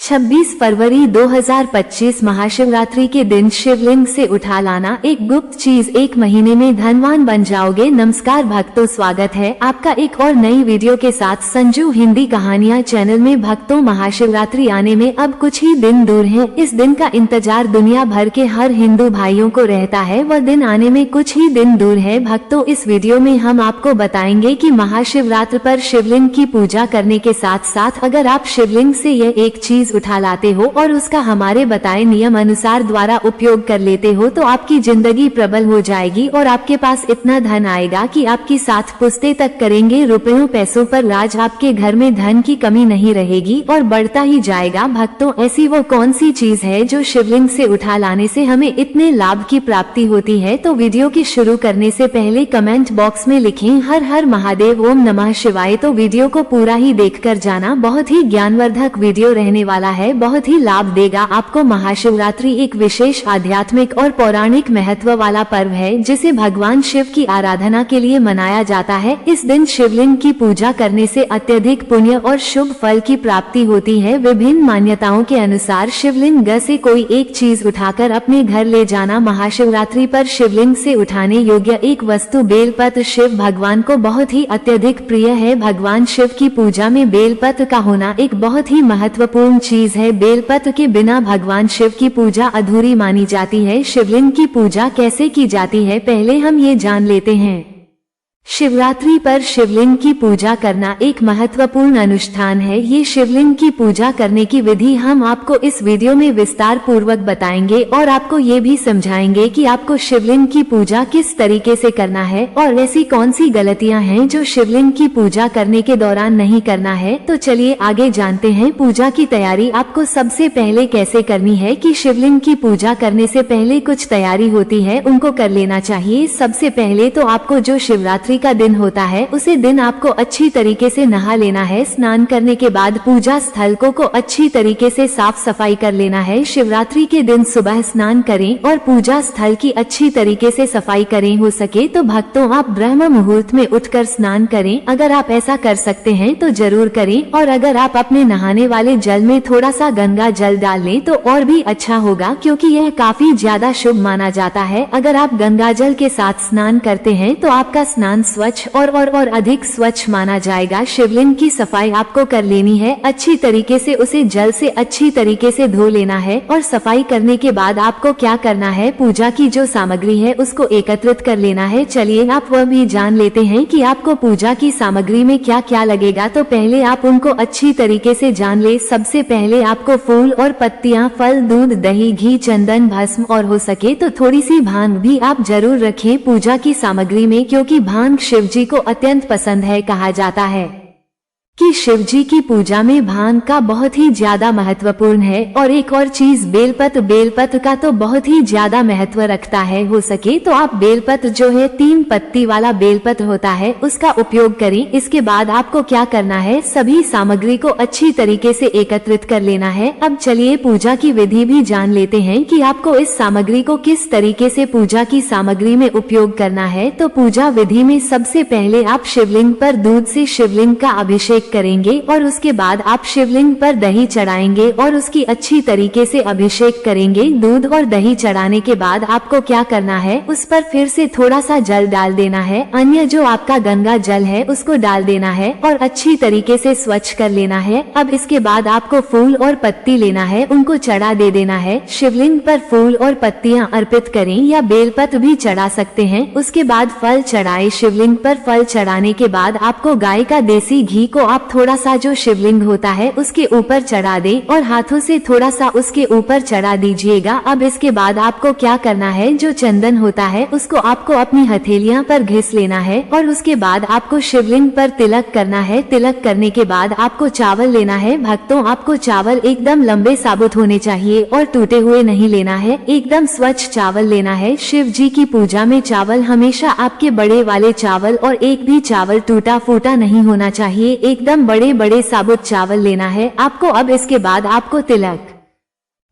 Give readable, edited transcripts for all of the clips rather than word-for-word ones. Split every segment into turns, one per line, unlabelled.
26 फरवरी 2025 महाशिवरात्रि के दिन शिवलिंग से उठा लाना एक गुप्त चीज, 1 महीने में धनवान बन जाओगे। नमस्कार भक्तों, स्वागत है आपका एक और नई वीडियो के साथ संजू हिंदी कहानियां चैनल में। भक्तों, महाशिवरात्रि आने में अब कुछ ही दिन दूर है। इस दिन का इंतजार दुनिया भर के हर हिंदू भाइयों को रहता है। वह दिन आने में कुछ ही दिन दूर है। भक्तों, इस वीडियो में हम आपको बताएंगे कि महाशिवरात्रि पर शिवलिंग की पूजा करने के साथ साथ अगर आप शिवलिंग से यह एक चीज उठा लाते हो और उसका हमारे बताए नियम अनुसार द्वारा उपयोग कर लेते हो तो आपकी जिंदगी प्रबल हो जाएगी और आपके पास इतना धन आएगा कि आपकी 7 पुश्तें तक करेंगे। रुपयों पैसों पर राज, आपके घर में धन की कमी नहीं रहेगी और बढ़ता ही जाएगा। भक्तों, ऐसी वो कौन सी चीज है जो शिवलिंग से उठा लाने से हमें इतने लाभ की प्राप्ति होती है? तो वीडियो की शुरू करने से पहले कमेंट बॉक्स में लिखें हर हर महादेव, ओम नमः शिवाय। तो वीडियो को पूरा ही देखकर जाना, बहुत ही ज्ञानवर्धक वीडियो रहने वाला है, बहुत ही लाभ देगा आपको। महाशिवरात्रि एक विशेष आध्यात्मिक और पौराणिक महत्व वाला पर्व है जिसे भगवान शिव की आराधना के लिए मनाया जाता है। इस दिन शिवलिंग की पूजा करने से अत्यधिक पुण्य और शुभ फल की प्राप्ति होती है। विभिन्न मान्यताओं के अनुसार शिवलिंग से कोई एक चीज उठाकर अपने घर ले जाना महाशिवरात्रि पर शिवलिंग से उठाने योग्य एक वस्तु बेलपत्र शिव भगवान को बहुत ही अत्यधिक प्रिय है। भगवान शिव की पूजा में बेलपत्र का होना एक बहुत ही महत्वपूर्ण चीज है। बेलपत्र के बिना भगवान शिव की पूजा अधूरी मानी जाती है। शिवलिंग की पूजा कैसे की जाती है, पहले हम ये जान लेते हैं। शिवरात्रि पर शिवलिंग की पूजा करना एक महत्वपूर्ण अनुष्ठान है। ये शिवलिंग की पूजा करने की विधि हम आपको इस वीडियो में विस्तार पूर्वक बताएंगे और आपको ये भी समझाएंगे कि आपको शिवलिंग की पूजा किस तरीके से करना है और ऐसी कौन सी गलतियां हैं जो शिवलिंग की पूजा करने के दौरान नहीं करना है। तो चलिए आगे जानते हैं। पूजा की तैयारी आपको सबसे पहले कैसे करनी है कि शिवलिंग की पूजा करने से पहले कुछ तैयारी होती है, उनको कर लेना चाहिए। सबसे पहले तो आपको जो शिवरात्रि का दिन होता है उसे दिन आपको अच्छी तरीके से नहा लेना है। स्नान करने के बाद पूजा स्थल को अच्छी तरीके से साफ सफाई कर लेना है। शिवरात्रि के दिन सुबह स्नान करें और पूजा स्थल की अच्छी तरीके से सफाई करें। हो सके तो भक्तों आप ब्रह्म मुहूर्त में उठकर स्नान करें। अगर आप ऐसा कर सकते हैं तो जरूर करें और अगर आप अपने नहाने वाले जल में थोड़ा सा गंगा जल डाल लें तो और भी अच्छा होगा, क्योंकि यह काफी ज्यादा शुभ माना जाता है। अगर आप गंगा जल के साथ स्नान करते हैं तो आपका स्नान स्वच्छ और अधिक स्वच्छ माना जाएगा। शिवलिंग की सफाई आपको कर लेनी है अच्छी तरीके से, उसे जल से अच्छी तरीके से धो लेना है। और सफाई करने के बाद आपको क्या करना है, पूजा की जो सामग्री है उसको एकत्रित कर लेना है। चलिए आप वह भी जान लेते हैं कि आपको पूजा की सामग्री में क्या क्या लगेगा। तो पहले आप उनको अच्छी तरीके से जान ले। सबसे पहले आपको फूल और पत्तियां, फल, दूध, दही, घी, चंदन, भस्म और हो सके तो थोड़ी सी भांग भी आप जरूर रखें पूजा की सामग्री में, क्योंकि भांग शिवजी को अत्यंत पसंद है। कहा जाता है कि शिवजी की पूजा में भांग का बहुत ही ज्यादा महत्वपूर्ण है। और एक और चीज बेलपत्र का तो बहुत ही ज्यादा महत्व रखता है। हो सके तो आप बेलपत्र जो है 3 पत्ती वाला बेलपत्र होता है उसका उपयोग करें। इसके बाद आपको क्या करना है, सभी सामग्री को अच्छी तरीके से एकत्रित कर लेना है। अब चलिए पूजा की विधि भी जान लेते हैं कि आपको इस सामग्री को किस तरीके से पूजा की सामग्री में उपयोग करना है। तो पूजा विधि में सबसे पहले आप शिवलिंग पर दूध से शिवलिंग का अभिषेक करेंगे और उसके बाद आप शिवलिंग पर दही चढ़ाएंगे और उसकी अच्छी तरीके से अभिषेक करेंगे। दूध और दही चढ़ाने के बाद आपको क्या करना है, उस पर फिर से थोड़ा सा जल डाल देना है। अन्य जो आपका गंगा जल है उसको डाल देना है और अच्छी तरीके से स्वच्छ कर लेना है। अब इसके बाद आपको फूल और पत्ती लेना है, उनको चढ़ा दे देना है। शिवलिंग पर फूल और पत्तियां अर्पित करें या बेलपत्र भी चढ़ा सकते हैं। उसके बाद फल चढ़ाए। शिवलिंग पर फल चढ़ाने के बाद आपको गाय का देसी घी को आप थोड़ा सा जो शिवलिंग होता है उसके ऊपर चढ़ा दें और हाथों से थोड़ा सा उसके ऊपर चढ़ा दीजिएगा। अब इसके बाद आपको क्या करना है, जो चंदन होता है उसको आपको अपनी हथेलियां पर घिस लेना है और उसके बाद आपको शिवलिंग पर तिलक करना है। तिलक करने के बाद आपको चावल लेना है। भक्तों, आपको चावल एकदम लंबे साबुत होने चाहिए और टूटे हुए नहीं लेना है, एकदम स्वच्छ चावल लेना है। शिव जी की पूजा में चावल हमेशा आपके बड़े वाले चावल और एक भी चावल टूटा फूटा नहीं होना चाहिए, एकदम बड़े बड़े साबुत चावल लेना है आपको। अब इसके बाद आपको तिलक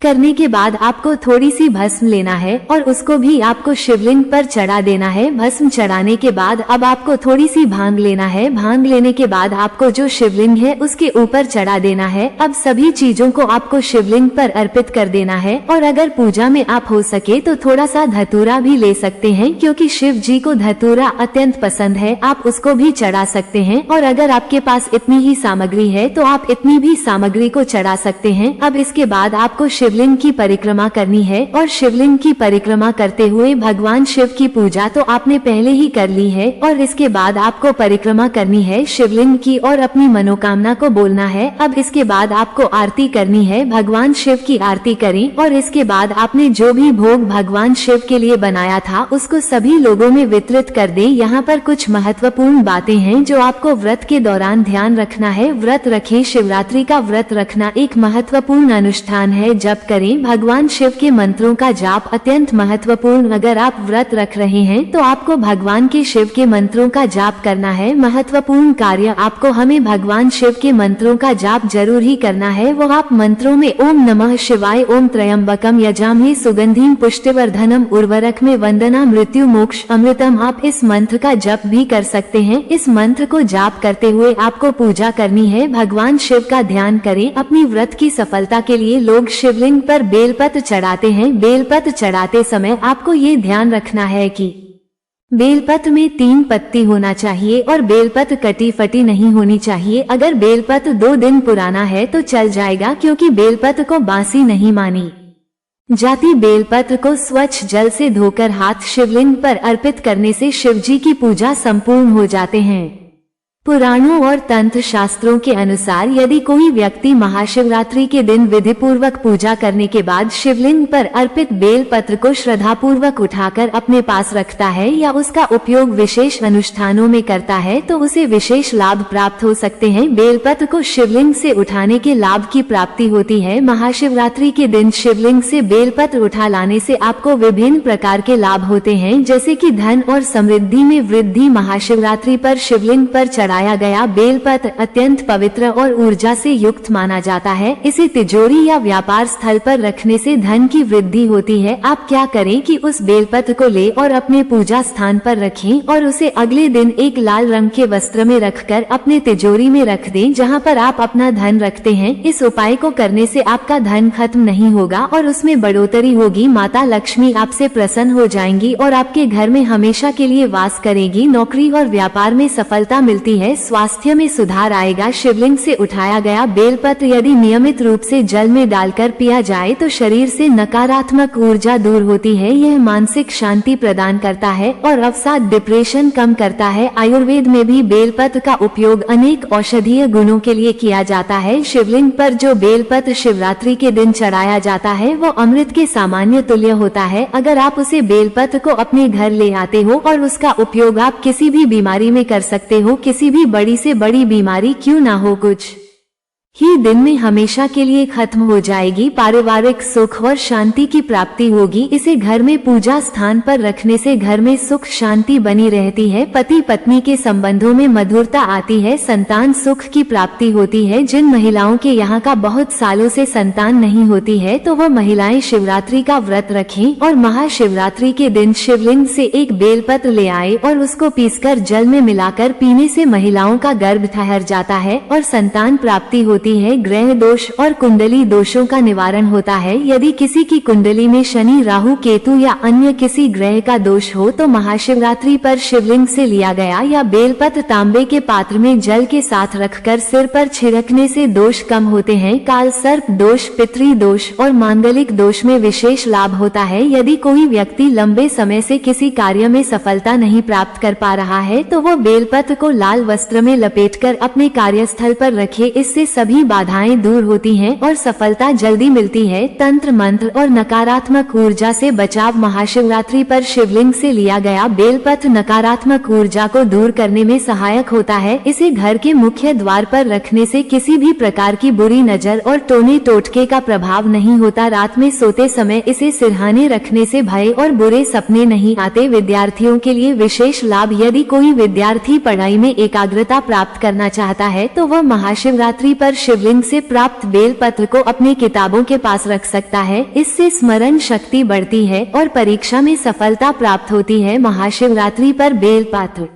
करने के बाद आपको थोड़ी सी भस्म लेना है और उसको भी आपको शिवलिंग पर चढ़ा देना है। भस्म चढ़ाने के बाद अब आपको थोड़ी सी भांग लेना है। भांग लेने के बाद आपको जो शिवलिंग है उसके ऊपर चढ़ा देना है। अब सभी चीजों को आपको शिवलिंग पर अर्पित कर देना है और अगर पूजा में आप हो सके तो थोड़ा सा धतूरा भी ले सकते हैं, क्योंकि शिव जी को धतूरा अत्यंत पसंद है। आप उसको भी चढ़ा सकते हैं और अगर आपके पास इतनी ही सामग्री है तो आप इतनी भी सामग्री को चढ़ा सकते हैं। अब इसके बाद आपको शिवलिंग की परिक्रमा करनी है और शिवलिंग की परिक्रमा करते हुए भगवान शिव की पूजा तो आपने पहले ही कर ली है और इसके बाद आपको परिक्रमा करनी है शिवलिंग की और अपनी मनोकामना को बोलना है। अब इसके बाद आपको आरती करनी है, भगवान शिव की आरती करें और इसके बाद आपने जो भी भोग भगवान शिव के लिए बनाया था उसको सभी लोगों में वितरित कर दें। यहाँ पर कुछ महत्वपूर्ण बातें हैं जो आपको व्रत के दौरान ध्यान रखना है। व्रत रखें, शिवरात्रि का व्रत रखना एक महत्वपूर्ण अनुष्ठान है। जप करें, भगवान शिव के मंत्रों का जाप अत्यंत महत्वपूर्ण। अगर आप व्रत रख रहे हैं तो आपको भगवान के शिव के मंत्रों का जाप करना है। महत्वपूर्ण कार्य, आपको हमें भगवान शिव के मंत्रों का जाप जरूर ही करना है। वो आप मंत्रों में ओम नमः शिवाय, ओम त्र्यंबकम यजामहे सुगंधिम पुष्टिवर्धनम उर्वरक में वंदना मृत्यु मोक्ष अमृतम, आप इस मंत्र का जप भी कर सकते हैं। इस मंत्र को जाप करते हुए आपको पूजा करनी है, भगवान शिव का ध्यान करें। अपनी व्रत की सफलता के लिए लोग शिवलिंग पर बेलपत्र चढ़ाते हैं। बेलपत्र चढ़ाते समय आपको ये ध्यान रखना है कि बेलपत्र में 3 पत्ती होना चाहिए और बेलपत्र कटी फटी नहीं होनी चाहिए। अगर बेलपत्र 2 दिन पुराना है तो चल जाएगा, क्योंकि बेलपत्र को बासी नहीं मानी जाती। बेलपत्र को स्वच्छ जल से धोकर हाथ शिवलिंग पर अर्पित करने से शिवजी की पूजा संपूर्ण हो जाते हैं। पुराणों और तंत्र शास्त्रों के अनुसार यदि कोई व्यक्ति महाशिवरात्रि के दिन विधि पूर्वक पूजा करने के बाद शिवलिंग पर अर्पित बेल पत्र को श्रद्धा पूर्वक उठाकर अपने पास रखता है या उसका उपयोग विशेष अनुष्ठानों में करता है तो उसे विशेष लाभ प्राप्त हो सकते हैं। बेलपत्र को शिवलिंग से उठाने के लाभ की प्राप्ति होती है। महाशिवरात्रि के दिन शिवलिंग से बेलपत्र उठा लाने से आपको विभिन्न प्रकार के लाभ होते हैं, जैसे कि धन और समृद्धि में वृद्धि। महाशिवरात्रि पर शिवलिंग पर चढ़ाया गया बेलपत्र अत्यंत पवित्र और ऊर्जा से युक्त माना जाता है। इसे तिजोरी या व्यापार स्थल पर रखने से धन की वृद्धि होती है। आप क्या करें कि उस बेलपत्र को ले और अपने पूजा स्थान पर रखें और उसे अगले दिन एक लाल रंग के वस्त्र में रखकर अपने तिजोरी में रख दें, जहां पर आप अपना धन रखते हैं। इस उपाय को करने से आपका धन खत्म नहीं होगा और उसमें बढ़ोतरी होगी। माता लक्ष्मी आपसे प्रसन्न हो जाएंगी और आपके घर में हमेशा के लिए वास करेगी। नौकरी और व्यापार में सफलता मिलती है। स्वास्थ्य में सुधार आएगा। शिवलिंग से उठाया गया बेलपत्र यदि नियमित रूप से जल में डालकर पिया जाए तो शरीर से नकारात्मक ऊर्जा दूर होती है। यह मानसिक शांति प्रदान करता है और अवसाद डिप्रेशन कम करता है। आयुर्वेद में भी बेलपत्र का उपयोग अनेक औषधीय गुणों के लिए किया जाता है। शिवलिंग पर जो बेलपत्र शिवरात्रि के दिन चढ़ाया जाता है वो अमृत के सामान्य तुल्य होता है। अगर आप उसे बेलपत्र को अपने घर ले आते हो और उसका उपयोग आप किसी भी बीमारी में कर सकते हो, किसी भी बड़ी से बड़ी बीमारी क्यों ना हो, कुछ ही दिन में हमेशा के लिए खत्म हो जाएगी। पारिवारिक सुख और शांति की प्राप्ति होगी। इसे घर में पूजा स्थान पर रखने से घर में सुख शांति बनी रहती है। पति पत्नी के संबंधों में मधुरता आती है। संतान सुख की प्राप्ति होती है। जिन महिलाओं के यहाँ का बहुत सालों से संतान नहीं होती है तो वह महिलाएं शिवरात्रि का व्रत रखें और महाशिवरात्रि के दिन शिवलिंग से एक बेलपत्र ले आए और उसको पीसकर जल में मिलाकर पीने से महिलाओं का गर्भ ठहर जाता है और संतान प्राप्ति होती है। ग्रह दोष और कुंडली दोषों का निवारण होता है। यदि किसी की कुंडली में शनि, राहु, केतु या अन्य किसी ग्रह का दोष हो तो महाशिवरात्रि पर शिवलिंग से लिया गया या बेलपत्र तांबे के पात्र में जल के साथ रखकर सिर पर छिड़कने से दोष कम होते हैं। काल सर्प दोष, पितृ दोष और मांगलिक दोष में विशेष लाभ होता है। यदि कोई व्यक्ति लंबे समय से किसी कार्य में सफलता नहीं प्राप्त कर पा रहा है तो वो बेलपत्र को लाल वस्त्र में लपेटकर अपने कार्यस्थल पर रखे। इससे सभी बाधाएं दूर होती हैं और सफलता जल्दी मिलती है। तंत्र मंत्र और नकारात्मक ऊर्जा से बचाव। महाशिवरात्रि पर शिवलिंग से लिया गया बेलपत्र नकारात्मक ऊर्जा को दूर करने में सहायक होता है। इसे घर के मुख्य द्वार पर रखने से किसी भी प्रकार की बुरी नजर और टोने टोटके का प्रभाव नहीं होता। रात में सोते समय इसे सिरहाने रखने से भय और बुरे सपने नहीं आते। विद्यार्थियों के लिए विशेष लाभ। यदि कोई विद्यार्थी पढ़ाई में एकाग्रता प्राप्त करना चाहता है तो वह महाशिवरात्रि पर शिवलिंग से प्राप्त बेल पत्र को अपने किताबों के पास रख सकता है। इससे स्मरण शक्ति बढ़ती है और परीक्षा में सफलता प्राप्त होती है। महाशिवरात्रि पर बेल पत्र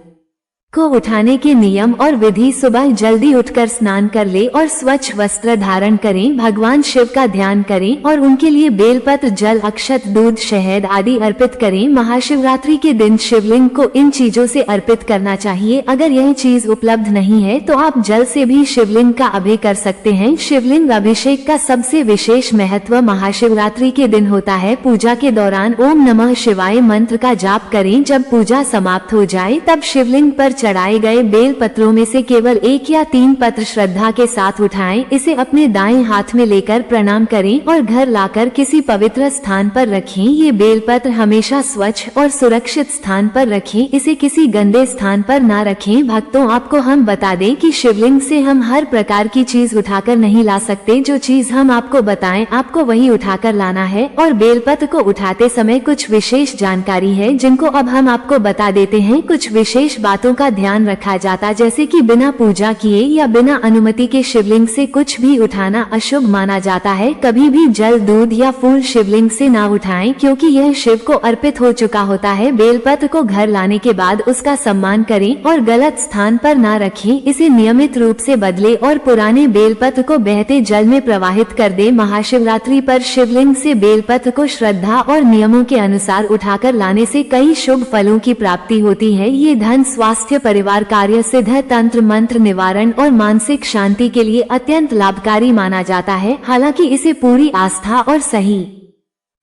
को उठाने के नियम और विधि: सुबह जल्दी उठकर स्नान कर ले और स्वच्छ वस्त्र धारण करें। भगवान शिव का ध्यान करें और उनके लिए बेलपत्र, जल, अक्षत, दूध, शहद आदि अर्पित करें। महाशिवरात्रि के दिन शिवलिंग को इन चीजों से अर्पित करना चाहिए। अगर यह चीज उपलब्ध नहीं है तो आप जल से भी शिवलिंग का अभिषेक कर सकते हैं। शिवलिंग अभिषेक का सबसे विशेष महत्व महाशिवरात्रि के दिन होता है। पूजा के दौरान ओम नमः शिवाय मंत्र का जाप करें। जब पूजा समाप्त हो जाए तब शिवलिंग पर चढ़ाए गए बेल पत्रों में से केवल 1 या 3 पत्र श्रद्धा के साथ उठाएं। इसे अपने दाएं हाथ में लेकर प्रणाम करें और घर लाकर किसी पवित्र स्थान पर रखें। ये बेल पत्र हमेशा स्वच्छ और सुरक्षित स्थान पर रखें। इसे किसी गंदे स्थान पर ना रखें। भक्तों, आपको हम बता दें कि शिवलिंग से हम हर प्रकार की चीज उठाकर नहीं ला सकते। जो चीज हम आपको बताएं आपको वही उठाकर लाना है। और बेलपत्र को उठाते समय कुछ विशेष जानकारी है जिनको अब हम आपको बता देते हैं। कुछ विशेष बातों का ध्यान रखा जाता, जैसे कि बिना पूजा किए या बिना अनुमति के शिवलिंग से कुछ भी उठाना अशुभ माना जाता है। कभी भी जल, दूध या फूल शिवलिंग से ना उठाएं, क्योंकि यह शिव को अर्पित हो चुका होता है। बेलपत्र को घर लाने के बाद उसका सम्मान करें और गलत स्थान पर ना रखें। इसे नियमित रूप से बदले और पुराने बेलपत्र को बहते जल में प्रवाहित कर दे। महाशिवरात्रि पर शिवलिंग से बेलपत्र को श्रद्धा और नियमों के अनुसार उठाकर लाने से कई शुभ फलों की प्राप्ति होती है। ये धन, स्वास्थ्य, परिवार, कार्य सिद्ध, तंत्र मंत्र निवारण और मानसिक शांति के लिए अत्यंत लाभकारी माना जाता है। हालांकि इसे पूरी आस्था और सही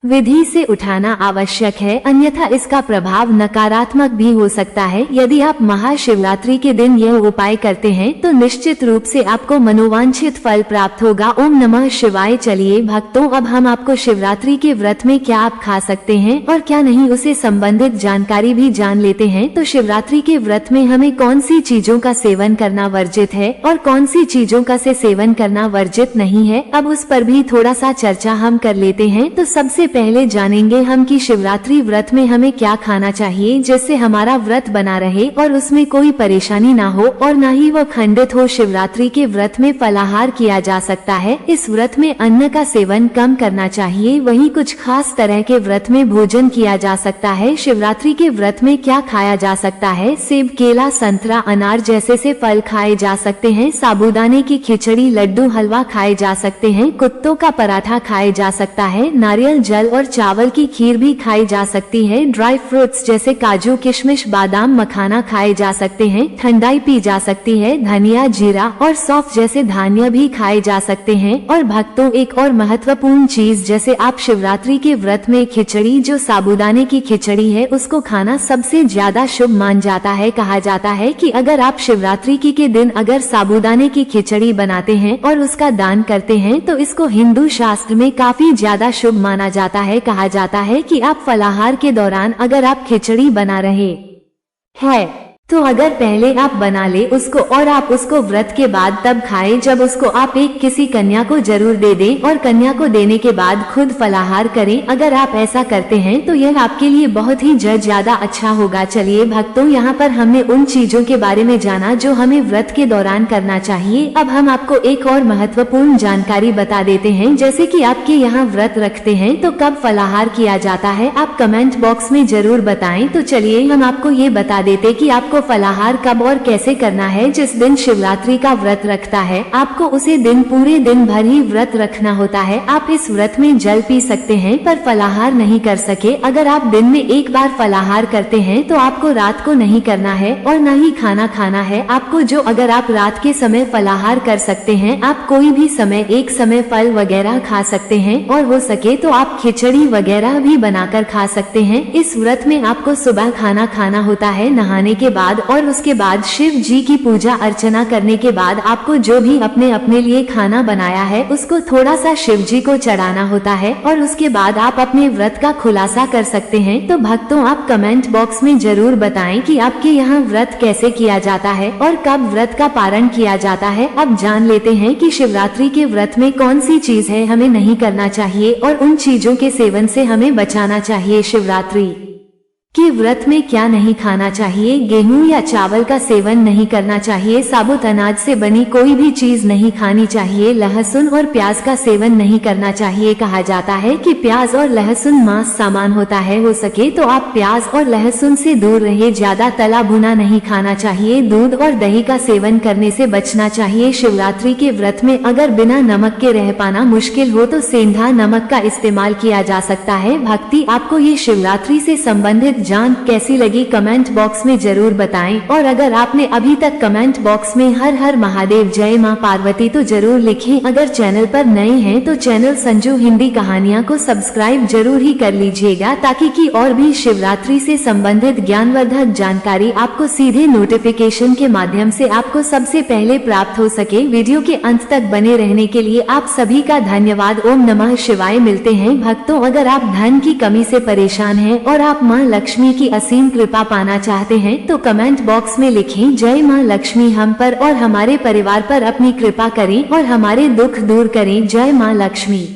विधि से उठाना आवश्यक है, अन्यथा इसका प्रभाव नकारात्मक भी हो सकता है। यदि आप महाशिवरात्रि के दिन यह उपाय करते हैं तो निश्चित रूप से आपको मनोवांछित फल प्राप्त होगा। ओम नमः शिवाय। चलिए भक्तों, अब हम आपको शिवरात्रि के व्रत में क्या आप खा सकते हैं और क्या नहीं, उसे संबंधित जानकारी भी जान लेते हैं। तो शिवरात्रि के व्रत में हमें कौन सी चीजों का सेवन करना वर्जित है और कौन सी चीजों का से सेवन करना वर्जित नहीं है, अब उस पर भी थोड़ा सा चर्चा हम कर लेते हैं। तो सबसे पहले जानेंगे हम कि शिवरात्रि व्रत में हमें क्या खाना चाहिए जिससे हमारा व्रत बना रहे और उसमें कोई परेशानी ना हो और ना ही वो खंडित हो। शिवरात्रि के व्रत में फलाहार किया जा सकता है। इस व्रत में अन्न का सेवन कम करना चाहिए। वहीं कुछ खास तरह के व्रत में भोजन किया जा सकता है। शिवरात्रि के व्रत में क्या खाया जा सकता है? सेब, केला, संतरा, अनार जैसे से फल खाए जा सकते हैं। साबूदाने की खिचड़ी, लड्डू, हलवा खाए जा सकते हैं। कुत्तों का पराठा खाया जा सकता है। नारियल जल और चावल की खीर भी खाई जा सकती है। ड्राई फ्रूट्स जैसे काजू, किशमिश, बादाम, मखाना खाए जा सकते हैं। ठंडाई पी जा सकती है। धनिया, जीरा और सौंफ जैसे धान्य भी खाए जा सकते हैं। और भक्तों, एक और महत्वपूर्ण चीज, जैसे आप शिवरात्रि के व्रत में खिचड़ी, जो साबूदाने की खिचड़ी है, उसको खाना सबसे ज्यादा शुभ मान जाता है। कहा जाता है कि अगर आप शिवरात्रि के दिन अगर साबूदाने की खिचड़ी बनाते हैं और उसका दान करते हैं तो इसको हिंदू शास्त्र में काफी ज्यादा शुभ माना जाता है। कहा जाता है कि आप फलाहार के दौरान अगर आप खिचड़ी बना रहे हैं तो अगर पहले आप बना ले उसको और आप उसको व्रत के बाद तब खाएं, जब उसको आप एक किसी कन्या को जरूर दे दें और कन्या को देने के बाद खुद फलाहार करें। अगर आप ऐसा करते हैं तो यह आपके लिए बहुत ही ज्यादा अच्छा होगा। चलिए भक्तों, यहाँ पर हमने उन चीजों के बारे में जाना जो हमें व्रत के दौरान करना चाहिए। अब हम आपको एक और महत्वपूर्ण जानकारी बता देते हैं, जैसे कि आपके यहाँ व्रत रखते हैं तो कब फलाहार किया जाता है, आप कमेंट बॉक्स में जरूर बताएं। तो चलिए हम आपको ये बता देते कि आपको फलाहार कब और कैसे करना है। जिस दिन शिवरात्रि का व्रत रखता है आपको उसे दिन पूरे दिन भर ही व्रत रखना होता है। आप इस व्रत में जल पी सकते हैं पर फलाहार नहीं कर सके। अगर आप दिन में एक बार फलाहार करते हैं तो आपको रात को नहीं करना है और न ही खाना खाना है आपको। जो अगर आप रात के समय फलाहार कर सकते हैं, आप कोई भी समय एक समय फल वगैरह खा सकते हैं और हो सके तो आप खिचड़ी वगैरह भी बनाकर खा सकते हैं। इस व्रत में आपको सुबह खाना खाना होता है नहाने के बाद, और उसके बाद शिव जी की पूजा अर्चना करने के बाद आपको जो भी अपने लिए खाना बनाया है उसको थोड़ा सा शिव जी को चढ़ाना होता है और उसके बाद आप अपने व्रत का खुलासा कर सकते हैं। तो भक्तों, आप कमेंट बॉक्स में जरूर बताएं कि आपके यहाँ व्रत कैसे किया जाता है और कब व्रत का पारण किया जाता है। अब जान लेते हैं कि शिवरात्रि के व्रत में कौन सी चीज है हमें नहीं करना चाहिए और उन चीजों के सेवन से हमें बचाना चाहिए। शिवरात्रि कि व्रत में क्या नहीं खाना चाहिए। गेहूं या चावल का सेवन नहीं करना चाहिए। साबुत अनाज से बनी कोई भी चीज नहीं खानी चाहिए। लहसुन और प्याज का सेवन नहीं करना चाहिए। कहा जाता है कि प्याज और लहसुन मांस समान होता है। हो सके तो आप प्याज और लहसुन से दूर रहे। ज्यादा तला भुना नहीं खाना चाहिए। दूध और दही का सेवन करने से बचना चाहिए। शिवरात्रि के व्रत में अगर बिना नमक के रह पाना मुश्किल हो तो सेंधा नमक का इस्तेमाल किया जा सकता है। भक्ति आपको ये शिवरात्रि से संबंधित जान कैसी लगी कमेंट बॉक्स में जरूर बताएं। और अगर आपने अभी तक कमेंट बॉक्स में हर हर महादेव जय मां पार्वती तो जरूर लिखें। अगर चैनल पर नए हैं तो चैनल संजू हिंदी कहानियां को सब्सक्राइब जरूर ही कर लीजिएगा, ताकि की और भी शिवरात्रि से संबंधित ज्ञानवर्धक जानकारी आपको सीधे नोटिफिकेशन के माध्यम से आपको सबसे पहले प्राप्त हो सके। वीडियो के अंत तक बने रहने के लिए आप सभी का धन्यवाद। ओम नमः शिवाय। मिलते हैं भक्तों। अगर आप धन की कमी से परेशान हैं और आप मां लक्ष्मी की असीम कृपा पाना चाहते हैं तो कमेंट बॉक्स में लिखें जय मां लक्ष्मी हम पर और हमारे परिवार पर अपनी कृपा करें और हमारे दुख दूर करें। जय मां लक्ष्मी।